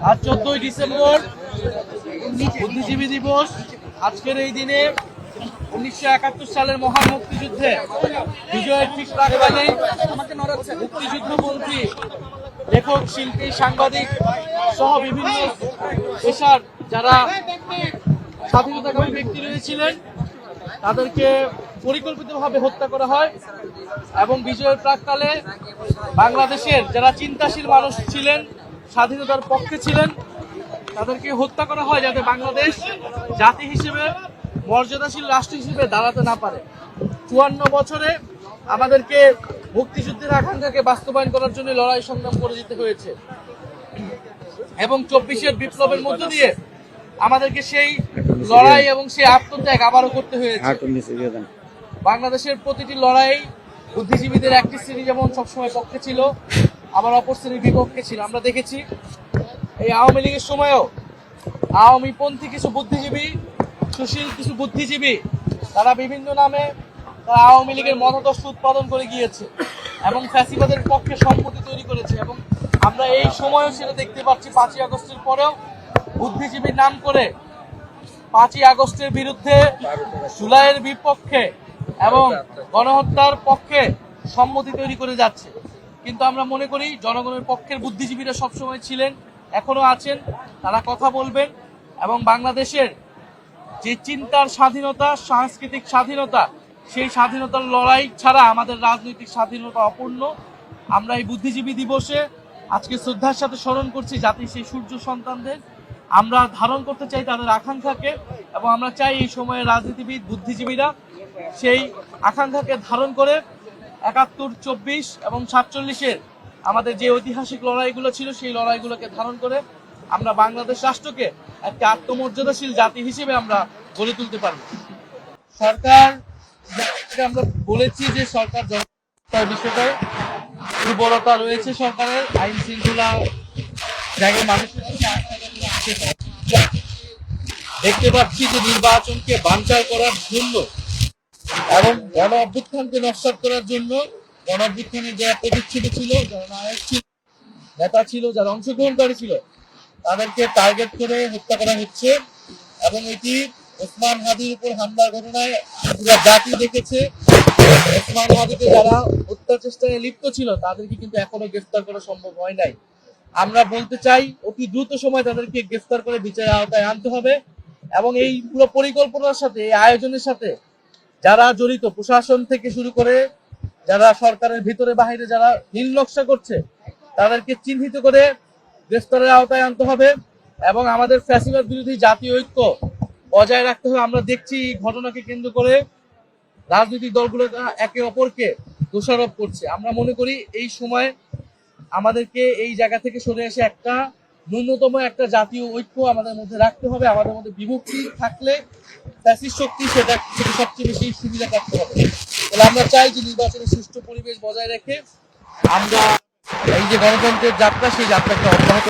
আজ 14ই ডিসেম্বর বুদ্ধিজীবী দিবস। আজকের এই দিনে 1971 সালের মহান মুক্তিযুদ্ধে বিজয়ের ঠিক প্রাককালে মুক্তিযুদ্ধপন্থী লেখক, শিল্পী, সাংবাদিক সহ বিভিন্ন পেশার যারা স্বাধীনতাকামী ব্যক্তি রয়েছিলেন তাদেরকে পরিকল্পিতভাবে হত্যা করা হয় এবং বিজয়ের প্রাককালে বাংলাদেশের যারা চিন্তাশীল মানুষ ছিলেন, স্বাধীনতার পক্ষে ছিলেন, তাদেরকে হত্যা করা হয় যাতে বাংলাদেশ জাতি হিসেবে মর্যাদাশীল রাষ্ট্র হিসেবে দাঁড়াতে না পারে। 54 বছরে আমাদেরকে মুক্তিযুদ্ধের আকাঙ্ক্ষাকে বাস্তবায়ন করার জন্য লড়াই সংগ্রাম করে যেতে হয়েছে এবং 24-এর বিপ্লবের মধ্য দিয়ে আমাদেরকে সেই লড়াই এবং সেই আত্মত্যাগ আবারও করতে হয়েছে। বাংলাদেশের প্রতিটি লড়াই বুদ্ধিজীবীদের একটি শ্রেণী যেমন সবসময় পক্ষে ছিল, আবার অপর শ্রেণীর বিপক্ষে ছিল। আমরা দেখেছি এই আওয়ামী লীগের সময়ও আওয়ামী পন্থী কিছু বুদ্ধিজীবী, সুশীল কিছু বুদ্ধিজীবী তারা বিভিন্ন নামে তারা আওয়ামী লীগের মতাদর্শ উৎপাদন করে গিয়েছে এবং ফ্যাসিবাদের পক্ষে সম্মতি তৈরি করেছে এবং আমরা এই সময়ও সেটা দেখতে পাচ্ছি। 5ই আগস্টের পরেও বুদ্ধিজীবীর নাম করে 5ই আগস্টের বিরুদ্ধে, জুলাইয়ের বিপক্ষে এবং গণহত্যার পক্ষে সম্মতি তৈরি করে যাচ্ছে। কিন্তু আমরা মনে করি জনগণের পক্ষের বুদ্ধিজীবীরা সবসময় ছিলেন, এখনো আছেন, তারা কথা বলবেন এবং বাংলাদেশের যে চিন্তার স্বাধীনতা, সাংস্কৃতিক স্বাধীনতা, সেই স্বাধীনতার লড়াই ছাড়া আমাদের রাজনৈতিক স্বাধীনতা অপূর্ণ। আমরা এই বুদ্ধিজীবী দিবসে আজকে শ্রদ্ধার সাথে স্মরণ করছি জাতির সেই সূর্য সন্তানদের। আমরা ধারণ করতে চাই তাদের আকাঙ্ক্ষাকে এবং আমরা চাই এই সময়ে রাজনীতিবিদ, বুদ্ধিজীবীরা সেই আকাঙ্ক্ষাকে ধারণ করে 71, 24 এবং 47-এর আমাদের যে ঐতিহাসিক লড়াইগুলো ছিল সেই লড়াইগুলোকে ধারণ করে আমরা বাংলাদেশ রাষ্ট্রকে একটা আত্মমর্যাদাশীল জাতি হিসেবে আমরা গড়ে তুলতে পারব। সরকার, আমরা বলেছি যে সরকার জনগণের বিষয়টায় দুর্বলতা রয়েছে, সরকারের আইন শৃঙ্খলা জায়গায় মানুষের দেখতে পাচ্ছি যে নির্বাচনকে বানচাল করার জন্য এবং গণ অভ্যুত্থানকে নস্যাৎ করার জন্য গণ অভ্যুত্থানের যারা প্রতিচ্ছবি ছিল, যারা নায়ক ছিল, নেতা ছিল, যারা অংশগ্রহণকারী ছিল, তাদেরকে টার্গেট করে হত্যা করা হচ্ছে এবং এটি ওসমান হাদির উপর হামলার ঘটনায় পুরো জাতি দেখেছে। ওসমান হাদিকে যারা হত্যার চেষ্টায় লিপ্ত ছিল তাদেরকে কিন্তু এখনো গ্রেফতার করা সম্ভব হয় নাই। আমরা বলতে চাই অতি দ্রুত সময় তাদেরকে গ্রেফতার করে বিচারের আওতায় আনতে হবে এবং এই পুরো পরিকল্পনার সাথে, এই আয়োজনের সাথে যারা জড়িত, প্রশাসন থেকে শুরু করে যারা সরকারের ভিতরে বাহিরে যারা নীল নকশা করছে, তাদেরকে চিহ্নিত করে গ্রেফতারের আওতায় আনতে হবে এবং আমাদের ফ্যাসিবাদ বিরোধী জাতীয় ঐক্য বজায় রাখতে হবে। আমরা দেখছি ঘটনাকে কেন্দ্র করে রাজনৈতিক দলগুলো একে অপরকে দোষারোপ করছে। আমরা মনে করি এই সময় আমাদেরকে এই জায়গা থেকে সরে এসে একটা ন্যূনতম একটা জাতীয় ঐক্য আমাদের মধ্যে রাখতে হবে। আমাদের মধ্যে বিভক্তি থাকলে ফ্যাসিস্ট শক্তি সেটা সবচেয়ে বেশি সুবিধা প্রাপ্ত হবে। তাহলে আমরা চাই যে নির্বাচনের সুষ্ঠু পরিবেশ বজায় রেখে আমরা এই যে গণতন্ত্রের যাত্রা, সেই যাত্রাটা অব্যাহত